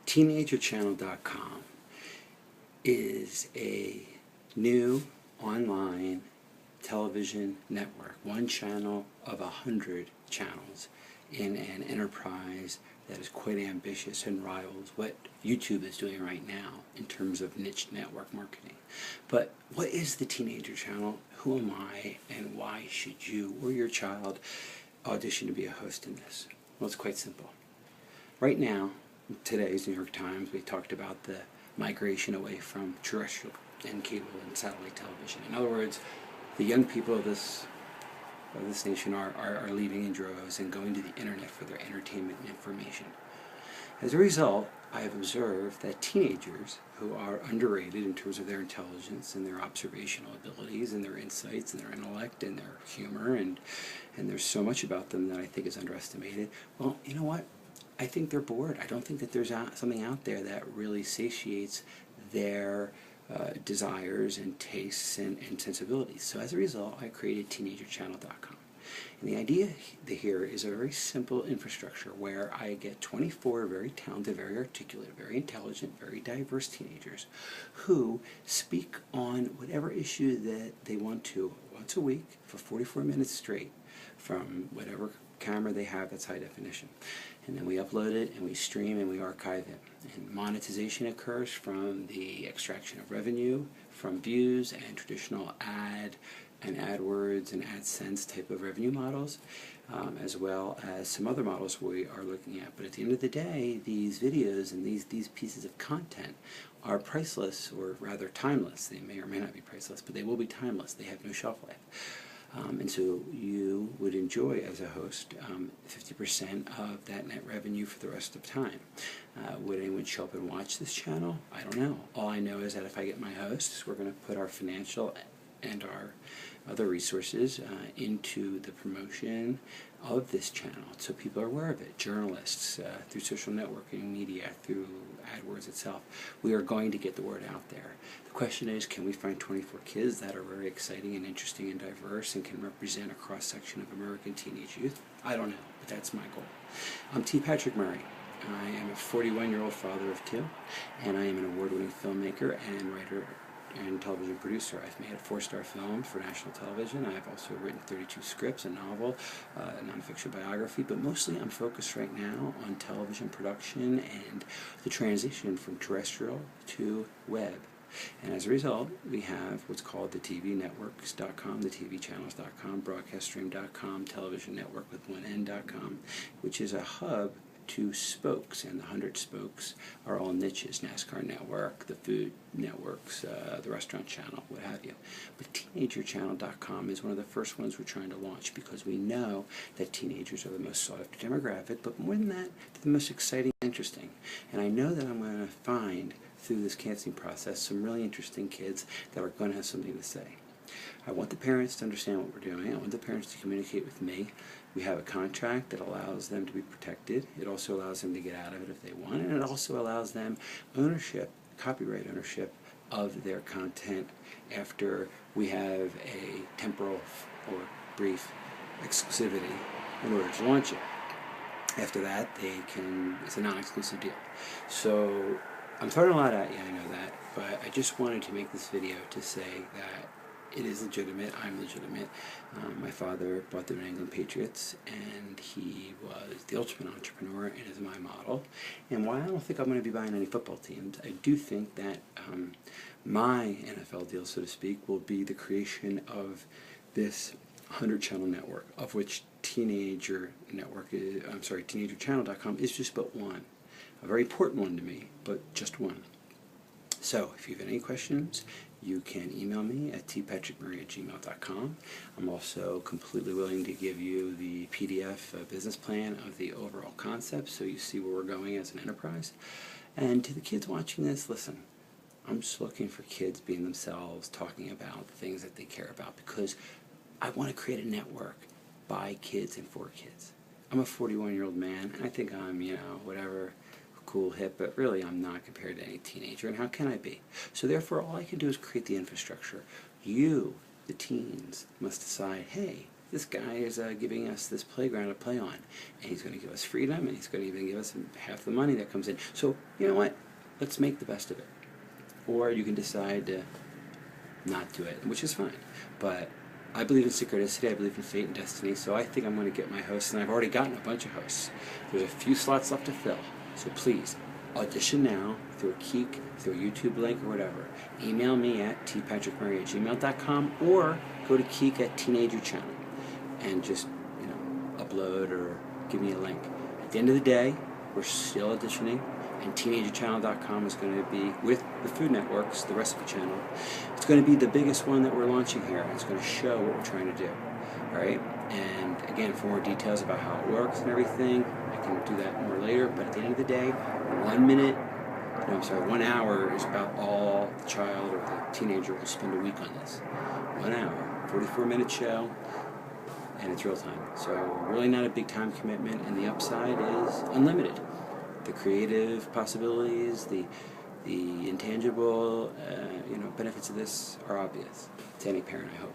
TeenagerChannel.com is a new online television network, one channel of 100 channels in an enterprise that is quite ambitious and rivals what YouTube is doing right now in terms of niche network marketing. But what is the Teenager Channel? Who am I, and why should you or your child audition to be a host in this? Well, it's quite simple. Right now, in today's New York Times, we talked about the migration away from terrestrial and cable and satellite television. In other words, the young people of this nation are leaving in droves and going to the internet for their entertainment and information. As a result, I have observed that teenagers who are underrated in terms of their intelligence and their observational abilities and their insights and their intellect and their humor, and there's so much about them that I think is underestimated. Well, you know what? I think they're bored. I don't think that there's something out there that really satiates their desires and tastes and sensibilities. So as a result, I created TeenagerChannel.com. And the idea here is a very simple infrastructure where I get 24 very talented, very articulate, very intelligent, very diverse teenagers who speak on whatever issue that they want to once a week for 44 minutes straight from whatever camera they have that's high definition. And then we upload it and we stream and we archive it. And monetization occurs from the extraction of revenue from views and traditional ad and AdWords and AdSense type of revenue models, as well as some other models we are looking at. But at the end of the day, these videos and these pieces of content are priceless, or rather timeless. They may or may not be priceless, but they will be timeless. They have no shelf life. And so you would enjoy, as a host, 50% of that net revenue for the rest of time. Would anyone show up and watch this channel? I don't know. All I know is that if I get my hosts, we're going to put our financial and our other resources into the promotion of this channel, so people are aware of it. Journalists, through social networking media, through AdWords itself, we are going to get the word out there. The question is, can we find 24 kids that are very exciting and interesting and diverse and can represent a cross-section of American teenage youth? I don't know, but that's my goal. I'm T. Patrick Murray. I am a 41-year-old father of two, and I am an award-winning filmmaker and writer and television producer. I've made a 4-star film for national television. I've also written 32 scripts, a novel, a nonfiction biography, but mostly I'm focused right now on television production and the transition from terrestrial to web. And as a result, we have what's called the tvnetworks.com, the tvchannels.com, broadcaststream.com, television network with one n.com, which is a hub to spokes, and the 100 spokes are all niches: NASCAR Network, the Food Networks, the Restaurant Channel, what have you. But TeenagerChannel.com is one of the first ones we're trying to launch because we know that teenagers are the most sought after demographic, but more than that, they're the most exciting and interesting. And I know that I'm going to find through this casting process some really interesting kids that are going to have something to say. I want the parents to understand what we're doing. I want the parents to communicate with me. We have a contract that allows them to be protected. It also allows them to get out of it if they want, and it also allows them ownership, copyright ownership of their content after we have a temporal or brief exclusivity in order to launch it. After that, it's a non-exclusive deal. So I'm throwing a lot at you, I know that, but I just wanted to make this video to say that it is legitimate. I'm legitimate. My father bought the New England Patriots, and he was the ultimate entrepreneur and is my model. And while I don't think I'm going to be buying any football teams, I do think that my NFL deal, so to speak, will be the creation of this 100-channel network, of which TeenagerChannel.com is just but one. A very important one to me, but just one. So, if you have any questions, you can email me at tpatrickmurray@gmail.com. I'm also completely willing to give you the PDF business plan of the overall concept so you see where we're going as an enterprise. And to the kids watching this, listen, I'm just looking for kids being themselves, talking about the things that they care about, because I want to create a network by kids and for kids. I'm a 41-year-old man, and I think I'm, whatever, cool, hip, but really I'm not compared to any teenager, and how can I be? So therefore, all I can do is create the infrastructure. You, the teens, must decide, hey, this guy is giving us this playground to play on, and he's going to give us freedom, and he's going to even give us half the money that comes in. So, you know what? Let's make the best of it. Or you can decide to not do it, which is fine. But I believe in synchronicity, I believe in fate and destiny, so I think I'm going to get my hosts, and I've already gotten a bunch of hosts. There's a few slots left to fill, so please, audition now through a Keek, through a YouTube link or whatever. Email me at tpatrickmurray@gmail.com or go to Keek at Teenager Channel and just, upload or give me a link. At the end of the day, we're still auditioning, and teenagerchannel.com is going to be, with the Food Network's, the rest of the channel, it's going to be the biggest one that we're launching here, and it's going to show what we're trying to do. Alright? And again, for more details about how it works and everything, I can do that more later, but at the end of the day, 1 hour is about all the child or the teenager will spend a week on this. 1 hour, 44-minute show, and it's real time. So really not a big time commitment, and the upside is unlimited. The creative possibilities, the intangible, benefits of this are obvious to any parent, I hope.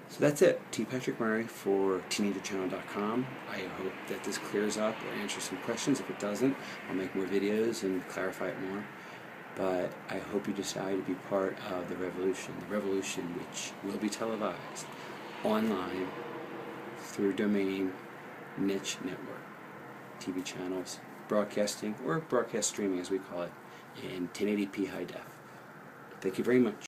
So that's it. T. Patrick Murray for teenagerchannel.com. I hope that this clears up or answers some questions. If it doesn't, I'll make more videos and clarify it more. But I hope you decide to be part of the revolution which will be televised online through domain niche network TV channels, broadcasting, or broadcast streaming as we call it, in 1080p high def. Thank you very much.